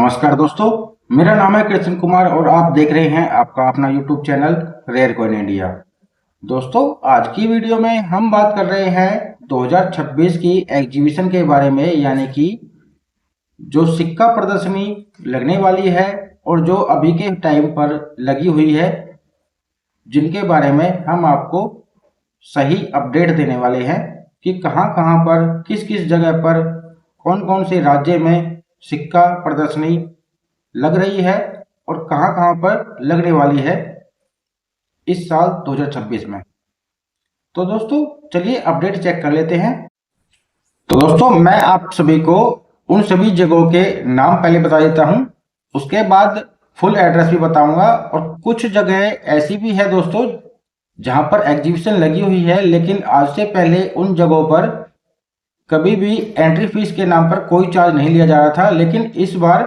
नमस्कार दोस्तों, मेरा नाम है कृष्ण कुमार और आप देख रहे हैं आपका अपना YouTube channel rare coin India. दोस्तों, आज की वीडियो में हम बात कर रहे हैं 2026 की एग्जीबिशन के बारे में, यानी कि जो सिक्का प्रदर्शनी लगने वाली है और जो अभी के टाइम पर लगी हुई है, जिनके बारे में हम आपको सही अपडेट देने वाले हैं कि कहां कहां पर किस किस जगह पर कौन कौन से राज्य में सिक्का प्रदर्शनी लग रही है और कहां कहां पर लगने वाली है इस साल 2026 में। तो दोस्तों चलिए अपडेट चेक कर लेते हैं। तो दोस्तों मैं आप सभी को उन सभी जगहों के नाम पहले बता देता हूं, उसके बाद फुल एड्रेस भी बताऊंगा। और कुछ जगह ऐसी भी है दोस्तों जहां पर एग्जीबिशन लगी हुई है, लेकिन आज से पहले उन जगहों पर कभी भी एंट्री फीस के नाम पर कोई चार्ज नहीं लिया जा रहा था, लेकिन इस बार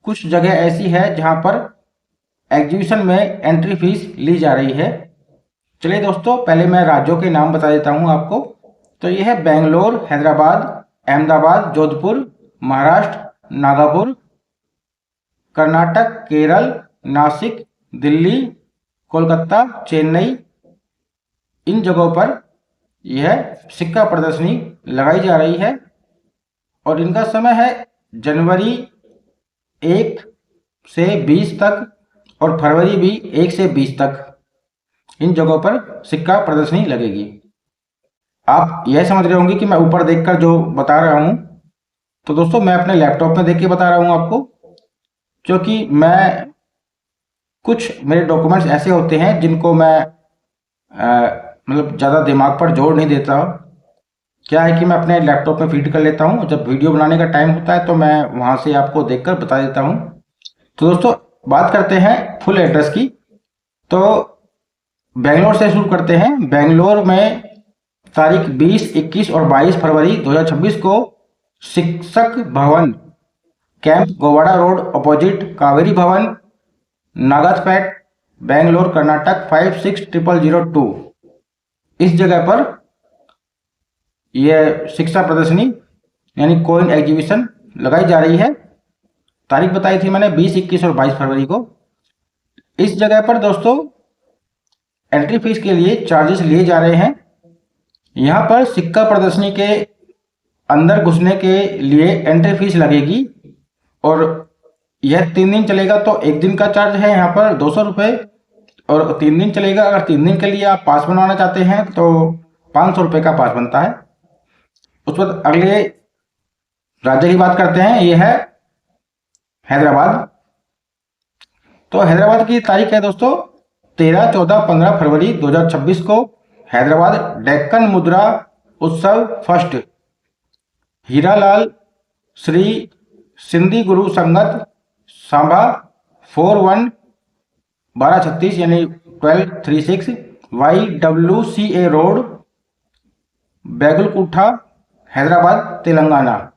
कुछ जगह ऐसी है जहां पर एग्जीबिशन में एंट्री फीस ली जा रही है। चलिए दोस्तों, पहले मैं राज्यों के नाम बता देता हूं आपको। तो यह है बेंगलोर, हैदराबाद, अहमदाबाद, जोधपुर, महाराष्ट्र, नागपुर, कर्नाटक, केरल, नासिक, दिल्ली, कोलकाता, चेन्नई। इन जगहों पर यह सिक्का प्रदर्शनी लगाई जा रही है और इनका समय है जनवरी 1 से 20 तक और फरवरी भी 1 से 20 तक इन जगहों पर सिक्का प्रदर्शनी लगेगी। आप यह समझ रहे होंगे कि मैं ऊपर देखकर जो बता रहा हूं, तो दोस्तों मैं अपने लैपटॉप में देख के बता रहा हूं आपको, क्योंकि मैं कुछ मेरे डॉक्यूमेंट्स ऐसे होते हैं जिनको मैं मतलब ज़्यादा दिमाग पर जोर नहीं देता। क्या है कि मैं अपने लैपटॉप में फीड कर लेता हूँ, जब वीडियो बनाने का टाइम होता है तो मैं वहाँ से आपको देखकर बता देता हूँ। तो दोस्तों बात करते हैं फुल एड्रेस की। तो बेंगलोर से शुरू करते हैं। बेंगलोर में तारीख 20, 21 और 22 फरवरी 2026 को शिक्षक भवन, कैंप गोवाड़ा रोड अपोजिट कावेरी भवन, नागतपेट, बेंगलोर, कर्नाटक 560002, इस जगह पर यह शिक्षा प्रदर्शनी यानी कॉइन एग्जीबिशन लगाई जा रही है। तारीख बताई थी मैंने 20, 21 और 22 फरवरी को। इस जगह पर दोस्तों एंट्री फीस के लिए चार्जेस लिए जा रहे हैं। यहाँ पर सिक्का प्रदर्शनी के अंदर घुसने के लिए एंट्री फीस लगेगी और यह 3 दिन चलेगा। तो एक दिन का चार्ज है यहाँ पर 200 रुपये और 3 दिन चलेगा। अगर 3 दिन के लिए आप पास बनवाना चाहते हैं तो 500 रुपये का पास बनता है। उस बाद अगले राज्य की बात करते हैं, यह है हैदराबाद। तो हैदराबाद की तारीख है दोस्तों 13, 14, 15 फरवरी 2026 को हैदराबाद डेक्कन मुद्रा उत्सव फर्स्ट, हीरालाल श्री सिंधी गुरु संगत सांबा 41 1236 यानी 1236 YWCA रोड, बेगलकुठा, हैदराबाद, तेलंगाना।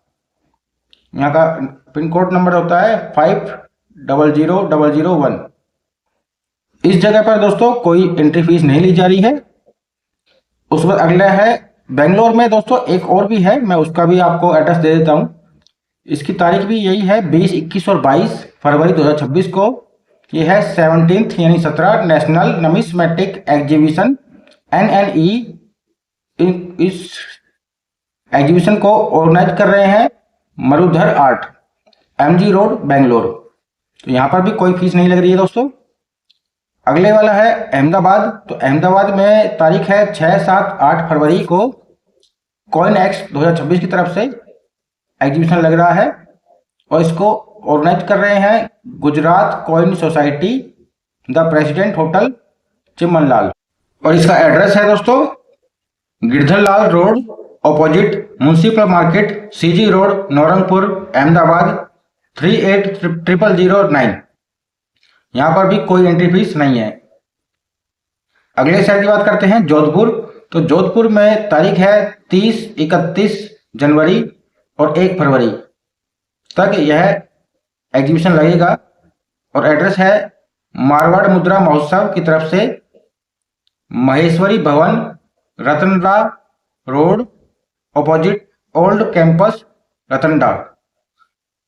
यहाँ का पिन कोड नंबर होता है 500001। इस जगह पर दोस्तों कोई एंट्री फीस नहीं ली जा रही है। उस पर अगला है बेंगलोर में दोस्तों एक और भी है, मैं उसका भी आपको एड्रेस दे देता हूँ। इसकी तारीख भी यही है 20, 21 और 22 फरवरी 2026 को। यह है 17th यानी 17 नेशनल नमिस्मेटिक एग्जीबिशन NNE। इस एग्जीबिशन को ऑर्गेनाइज कर रहे हैं Marudhar art, MG road, Bangalore. तो यहाँ पर भी कोई फीस नहीं लग रही है दोस्तों। अगले वाला है अहमदाबाद। तो अहमदाबाद में तारीख है 6, 7, 8 फरवरी को कॉइन एक्स 2026 की तरफ से एग्जीबिशन लग रहा है और इसको ऑर्गेनाइज कर रहे हैं Gujarat coin society, the president hotel, Chimanlal. और इसका एड्रेस है दोस्तों Girdharlal road opposite municipal market, CG road, Naurangpur, Ahmedabad 380009। यहाँ पर भी कोई एंट्री फीस नहीं है। अगले शहर की बात करते हैं जोधपुर। तो जोधपुर में तारीख है 30, 31 जनवरी और 1 फरवरी तक यह एग्जीबिशन लगेगा और एड्रेस है मारवाड़ मुद्रा महोत्सव की तरफ से Maheshwari Bhavan, Ratanada road, opposite old campus, Ratanada.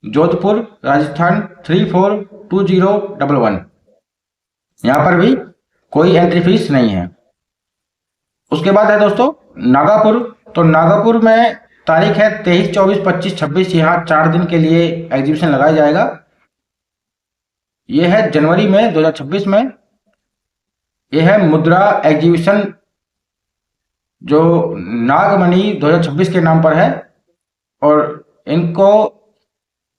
Jodhpur Rajasthan 342011। यहाँ पर भी कोई एंट्री फीस नहीं है। उसके बाद है दोस्तों नागापुर। तो नागापुर में तारीख है 23, 24, 25, 26। यहाँ 4 दिन के लिए एग्जीबिशन लगाया जाएगा। यह है जनवरी में 2026 में। यह है मुद्रा एग्जीबिशन जो नागमणि 2026 के नाम पर है, और इनको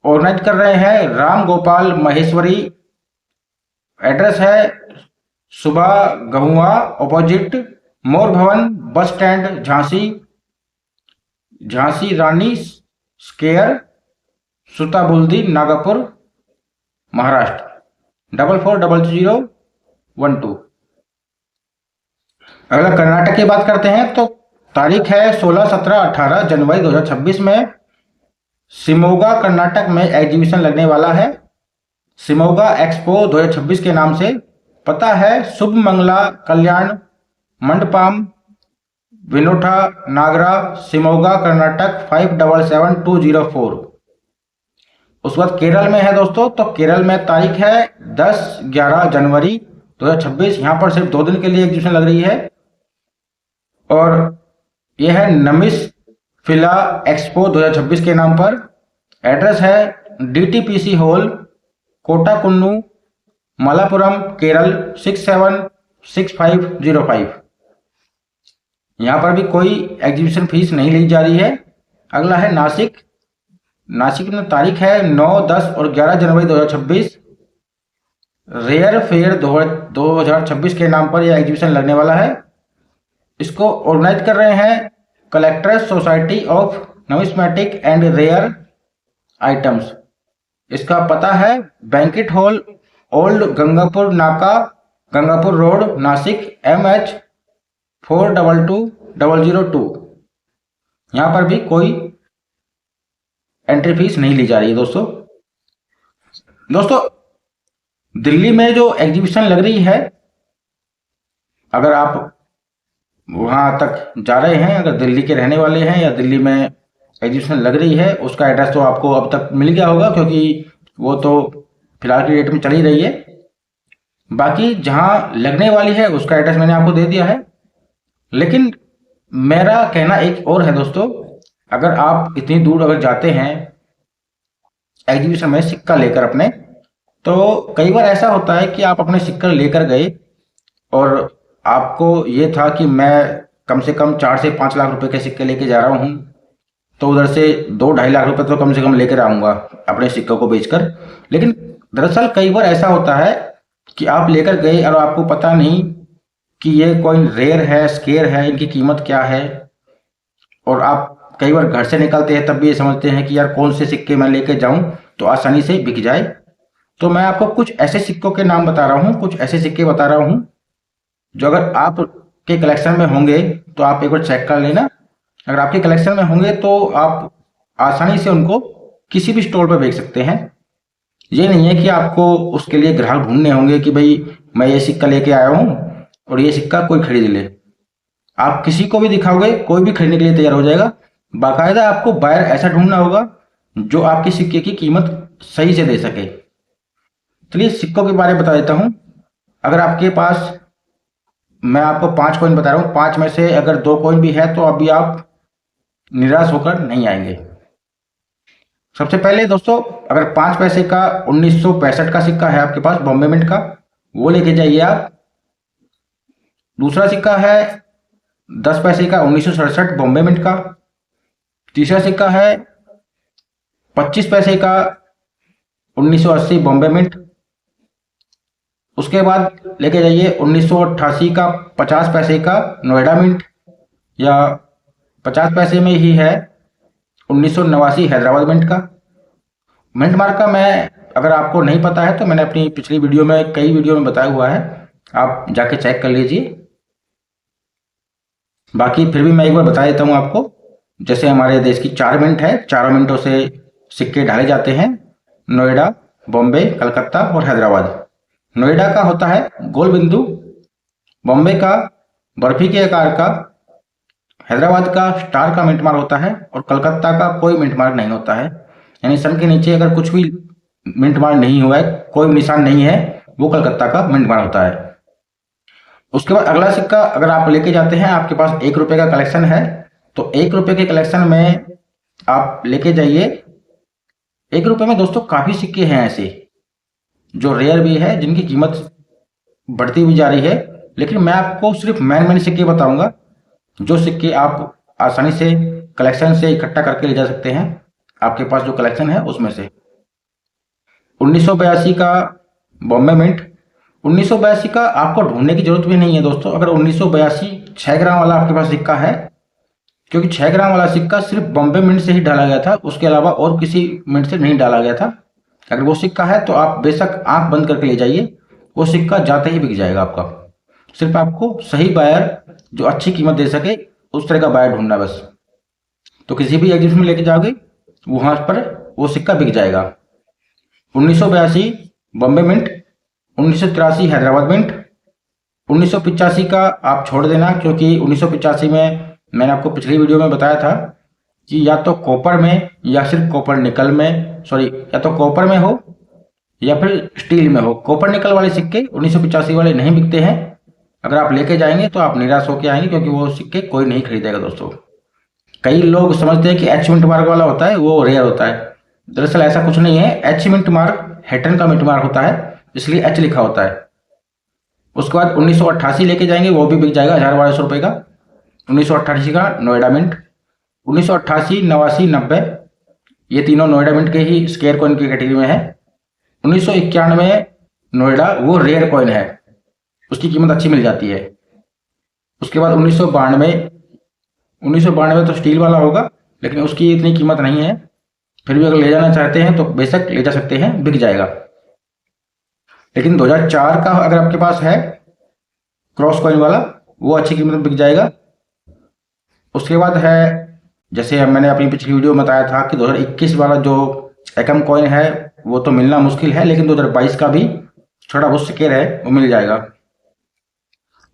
ऑर्गेनाइज कर रहे हैं राम गोपाल महेश्वरी। एड्रेस है सुबह गहुआ ऑपोजिट मोर भवन बस स्टैंड, झांसी, झांसी रानी स्क्वेयर, सुताबुल्दी, नागपुर, महाराष्ट्र 440012। अगर कर्नाटक की बात करते हैं तो तारीख है 16, 17, 18 जनवरी 2026 में शिमोगा कर्नाटक में एग्जीबिशन लगने वाला है। शिमोगा एक्सपो 2026 के नाम से। पता है शुभ मंगला कल्याण मंडपम, विनोठा नागरा, शिमोगा कर्नाटक 577204। उस वक्त केरल में है दोस्तों। तो केरल में तारीख है 10, 11 जनवरी 2026। यहाँ पर सिर्फ 2 दिन के लिए एग्जीबिशन लग रही है, और यह है नमिस फिला एक्सपो 2026 के नाम पर। एड्रेस है DTPC हॉल, कोटाकुन्नू, मलापुरम, केरल 676505। यहाँ पर भी कोई एग्जीबिशन फीस नहीं ली जा रही है। अगला है नासिक। नासिक में तारीख है 9, 10 और 11 जनवरी 2026। रेयर फेयर 2026 के नाम पर यह एग्जीबिशन लगने वाला है। इसको ऑर्गेनाइज कर रहे हैं collectors society of numismatic and rare items. इसका पता है बैंकेट हॉल, ओल्ड गंगापुर नाका, गंगापुर रोड, नासिक MH 422002। यहाँ पर भी कोई एंट्री फीस नहीं ली जा रही है दोस्तों। दिल्ली में जो एग्जीबिशन लग रही है, अगर आप वहां तक जा रहे हैं, अगर दिल्ली के रहने वाले हैं या दिल्ली में एग्जीबिशन लग रही है, उसका एड्रेस तो आपको अब तक मिल गया होगा, क्योंकि वो तो फिलहाल की डेट में चल ही रही है। बाकी जहां लगने वाली है उसका एड्रेस मैंने आपको दे दिया है। लेकिन मेरा कहना एक और है दोस्तों, अगर आप इतनी दूर अगर जाते हैं एग्जीबिशन में सिक्का लेकर अपने, तो कई बार ऐसा होता है कि आप अपने सिक्का लेकर गए और आपको ये था कि मैं कम से कम 4 से 5 लाख रुपए के सिक्के लेके जा रहा हूँ, तो उधर से 2-2.5 लाख रुपए तो कम से कम लेकर आऊँगा अपने सिक्कों को बेचकर। लेकिन दरअसल कई बार ऐसा होता है कि आप लेकर गए और आपको पता नहीं कि ये कॉइन रेयर है, स्केयर है, इनकी कीमत क्या है, और आप कई बार घर से निकलते हैं तब भी ये समझते हैं कि यार कौन से सिक्के मैं लेके जाऊं तो आसानी से बिक जाए। तो मैं आपको कुछ ऐसे सिक्कों के नाम बता रहा हूं, कुछ ऐसे सिक्के बता रहा हूं जो अगर आपके कलेक्शन में होंगे तो आप एक बार चेक कर लेना। अगर आपके कलेक्शन में होंगे तो आप आसानी से उनको किसी भी स्टोर पर बेच सकते हैं। ये नहीं है कि आपको उसके लिए ग्राहक ढूंढने होंगे कि भाई मैं ये सिक्का लेके आया हूं और ये सिक्का कोई खरीद ले। आप किसी को भी दिखाओगे, कोई भी खरीदने के लिए तैयार हो जाएगा। बाकायदा आपको बायर ऐसा ढूंढना होगा जो आपके सिक्के की कीमत सही से दे सके। चलिए सिक्कों के बारे में बता देता हूं। अगर आपके पास, मैं आपको 5 कॉइन बता रहा हूं, 5 में से अगर 2 कॉइन भी है तो अभी आप निराश होकर नहीं आएंगे। सबसे पहले दोस्तों, अगर 5 पैसे का 1965 का सिक्का है आपके पास बॉम्बे मिंट का, वो लेके जाइए आप। दूसरा सिक्का है 10 पैसे का 1967 बॉम्बे मिंट का। तीसरा सिक्का है 25 पैसे का 1980 बॉम्बे मिंट। उसके बाद लेके जाइए 1988 का 50 पैसे का नोएडा मिंट, या 50 पैसे में ही है 1989 हैदराबाद मिंट का। मिंट मार्क का मैं, अगर आपको नहीं पता है तो मैंने अपनी पिछली वीडियो में, कई वीडियो में बताया हुआ है, आप जाके चेक कर लीजिए। बाकी फिर भी मैं एक बार बता देता हूँ आपको। जैसे हमारे देश की 4 मिंट है, 4 मिंटों से सिक्के ढाले जाते हैं, नोएडा, बॉम्बे, कलकत्ता और हैदराबाद। नोएडा का होता है गोल बिंदु, बॉम्बे का बर्फी के आकार का, हैदराबाद का स्टार का मिंट मार्क होता है, और कलकत्ता का कोई मिंट मार्क नहीं होता है। यानी सन के नीचे अगर कुछ भी मिंट मार्क नहीं हुआ है, कोई निशान नहीं है, वो कलकत्ता का मिंट मार्क होता है। उसके बाद अगला सिक्का अगर आप लेके जाते हैं, आपके पास 1 रुपए का कलेक्शन है, तो 1 रुपए के कलेक्शन में आप लेके जाइए। 1 रुपए में दोस्तों काफी सिक्के हैं ऐसे जो रेयर भी है, जिनकी कीमत बढ़ती हुई जा रही है, लेकिन मैं आपको सिर्फ मेन सिक्के बताऊंगा, जो सिक्के आप आसानी से कलेक्शन से इकट्ठा करके ले जा सकते हैं, आपके पास जो कलेक्शन है उसमें से। 1982 का बॉम्बे मिंट। 1982 का आपको ढूंढने की जरूरत भी नहीं है दोस्तों। अगर 1982 6 ग्राम वाला आपके पास सिक्का है, क्योंकि 6 ग्राम वाला सिक्का सिर्फ बॉम्बे मिंट से ही डाला गया था, उसके अलावा और किसी मिंट से नहीं डाला गया था। अगर वो सिक्का है तो आप बेशक आंख बंद करके ले जाइए, वो सिक्का जाते ही बिक जाएगा आपका। सिर्फ आपको सही बायर जो अच्छी कीमत दे सके, उस तरह का बायर ढूंढना बस। तो किसी भी एग्जीबिशन में लेके जाओगे, वहां पर वो सिक्का बिक जाएगा। 1982 बॉम्बे मिंट, 1983 हैदराबाद मिंट। 1985 का आप छोड़ देना, क्योंकि 1985 में मैंने आपको पिछली वीडियो में बताया था कि या तो कॉपर में या सिर्फ कॉपर निकल में, सॉरी, या तो कॉपर में हो या फिर स्टील में हो। कॉपर निकल वाले सिक्के 1985 वाले नहीं बिकते हैं। अगर आप लेके जाएंगे तो आप निराश होकर आएंगे, क्योंकि वो सिक्के कोई नहीं खरीदेगा दोस्तों। कई लोग समझते हैं कि एच मिंट मार्क वाला होता है वो रेयर होता है, दरअसल ऐसा कुछ नहीं है। एच मिंट मार्क हैटन का मिंट मार्क होता है, इसलिए एच लिखा होता है। उसके बाद 1988 लेके जाएंगे, वो भी बिक जाएगा 1000-1200 रुपए का। 1988 का नोएडा मिंट। 1988, 89, 90 ये तीनों नोएडा मिंट के ही स्केयर कॉइन की कैटेगरी में है। 1991 नोएडा वो रेयर कॉइन है, उसकी कीमत अच्छी मिल जाती है। उसके बाद 1992 तो स्टील वाला होगा, लेकिन उसकी इतनी कीमत नहीं है। फिर भी अगर ले जाना चाहते हैं तो बेशक ले जा सकते हैं, बिक जाएगा। लेकिन 2004 का अगर आपके पास है क्रॉस कॉइन वाला, वो अच्छी कीमत में बिक जाएगा। उसके बाद है, जैसे मैंने अपनी पिछली वीडियो में बताया था कि 2021 वाला जो एकम कॉइन है वो तो मिलना मुश्किल है, लेकिन 2022 का भी थोड़ा बहुत सिक्केर है वो मिल जाएगा,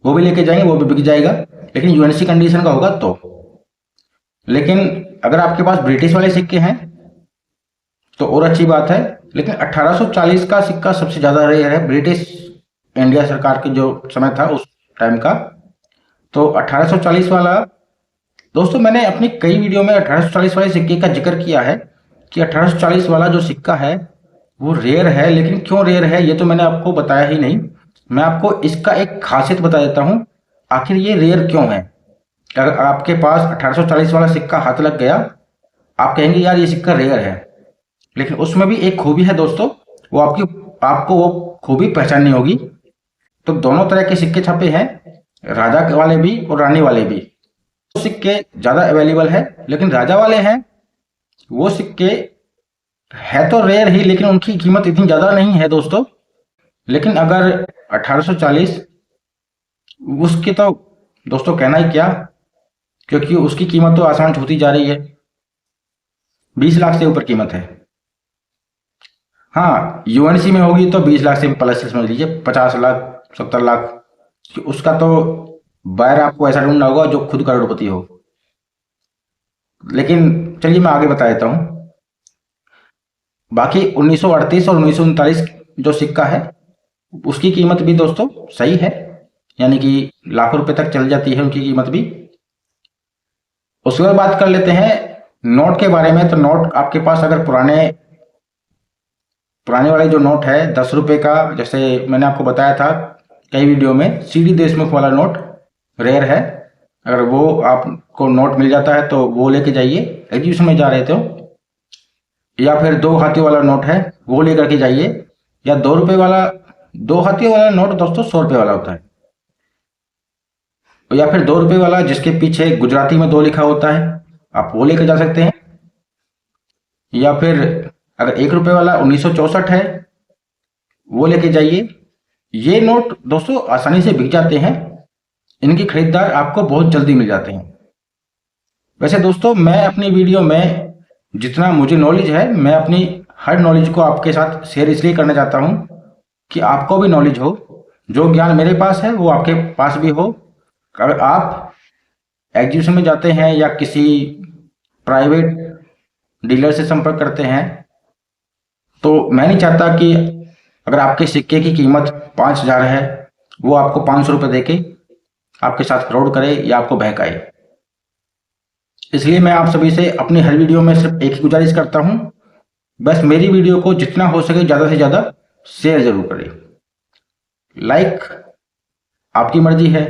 वो भी लेके जाएंगे, वो भी बिक जाएगा, लेकिन यूएनसी कंडीशन का होगा तो। लेकिन अगर आपके पास ब्रिटिश वाले सिक्के हैं तो और अच्छी बात है, लेकिन 1840 का सिक्का सबसे ज्यादा रेयर है, ब्रिटिश इंडिया सरकार के जो समय था उस टाइम का। तो 1840 वाला दोस्तों, मैंने अपनी कई वीडियो में 1840 वाले सिक्के का जिक्र किया है कि 1840 वाला जो सिक्का है वो रेयर है, लेकिन क्यों रेयर है ये तो मैंने आपको बताया ही नहीं। मैं आपको इसका एक खासियत बता देता हूं, आखिर ये रेयर क्यों है। अगर आपके पास 1840 वाला सिक्का हाथ लग गया, आप कहेंगे यार ये सिक्का रेयर है, लेकिन उसमें भी एक खूबी है दोस्तों, वो आपको वो खूबी पहचाननी होगी। तो दोनों तरह के सिक्के छपे हैं, राजा वाले भी और रानी वाले भी। वो सिक्के ज्यादा अवेलेबल है, लेकिन राजा वाले हैं वो सिक्के है तो रेयर ही, लेकिन उनकी कीमत इतनी ज्यादा नहीं है दोस्तों। लेकिन अगर 1840, उसकी तो दोस्तों कहना ही क्या, क्योंकि उसकी कीमत तो आसान छूती जा रही है, 20 लाख से ऊपर कीमत है। हाँ, यूएनसी में होगी तो 20 लाख से प्लस से समझ लीजिए, 50 लाख 70 लाख। उसका तो बायर आपको ऐसा ढूंढना होगा जो खुद करोड़पति हो। लेकिन चलिए मैं आगे बता देता हूं। बाकी 1938 और 1939 जो सिक्का है उसकी कीमत भी दोस्तों सही है, यानी कि लाखों रुपए तक चल जाती है उनकी कीमत भी। उसके बाद बात कर लेते हैं नोट के बारे में। तो नोट आपके पास अगर पुराने वाले जो नोट है 10 रुपए का, जैसे मैंने आपको बताया था कई वीडियो में, सीडी देशमुख वाला नोट रेयर है। अगर वो आपको नोट मिल जाता है तो वो लेके जाइए, एग्जीबिशन में जा रहे थे, या फिर 2 हाथी वाला नोट है वो लेकर के जाइए, या 2 रुपए वाला, 2 हाथी वाला नोट दोस्तों 100 रुपए वाला होता है, या फिर 2 रुपए वाला जिसके पीछे गुजराती में 2 लिखा होता है, आप वो लेकर जा सकते हैं। या फिर अगर 1 रुपए वाला 1964 है वो लेके जाइए। ये नोट दोस्तों आसानी से बिक जाते हैं, इनकी खरीदार आपको बहुत जल्दी मिल जाते हैं। वैसे दोस्तों मैं अपनी वीडियो में जितना मुझे नॉलेज है, मैं अपनी हर नॉलेज को आपके साथ शेयर इसलिए करना चाहता हूं कि आपको भी नॉलेज हो। जो ज्ञान मेरे पास है वो आपके पास भी हो। अगर आप एग्जीबिशन में जाते हैं या किसी प्राइवेट डीलर से संपर्क करते हैं, तो मैं नहीं चाहता कि अगर आपके सिक्के की कीमत 5,000 है, वो आपको 500 रुपये दे के आपके साथ फ्रॉड करे या आपको बहकाए। इसलिए मैं आप सभी से अपनी हर वीडियो में सिर्फ एक ही गुजारिश करता हूं, बस मेरी वीडियो को जितना हो सके ज़्यादा से ज़्यादा शेयर जरूर करें। लाइक आपकी मर्जी है,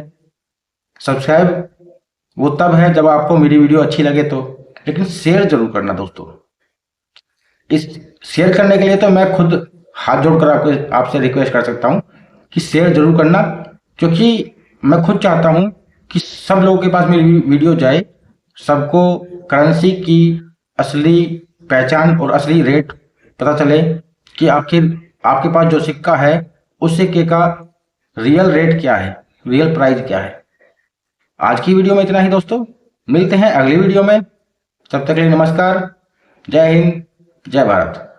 सब्सक्राइब वो तब है जब आपको मेरी वीडियो अच्छी लगे तो, लेकिन शेयर जरूर करना दोस्तों। इस शेयर करने के लिए तो मैं खुद हाथ जोड़कर आपसे रिक्वेस्ट कर सकता हूं कि शेयर जरूर करना, क्योंकि मैं खुद चाहता हूं कि सब लोगों के पास मेरी वीडियो जाए, सबको करेंसी की असली पहचान और असली रेट पता चले कि आखिर आपके पास जो सिक्का है उस सिक्के का रियल रेट क्या है, रियल प्राइस क्या है। आज की वीडियो में इतना ही दोस्तों, मिलते हैं अगली वीडियो में। तब तक के लिए नमस्कार, जय हिंद, जय भारत।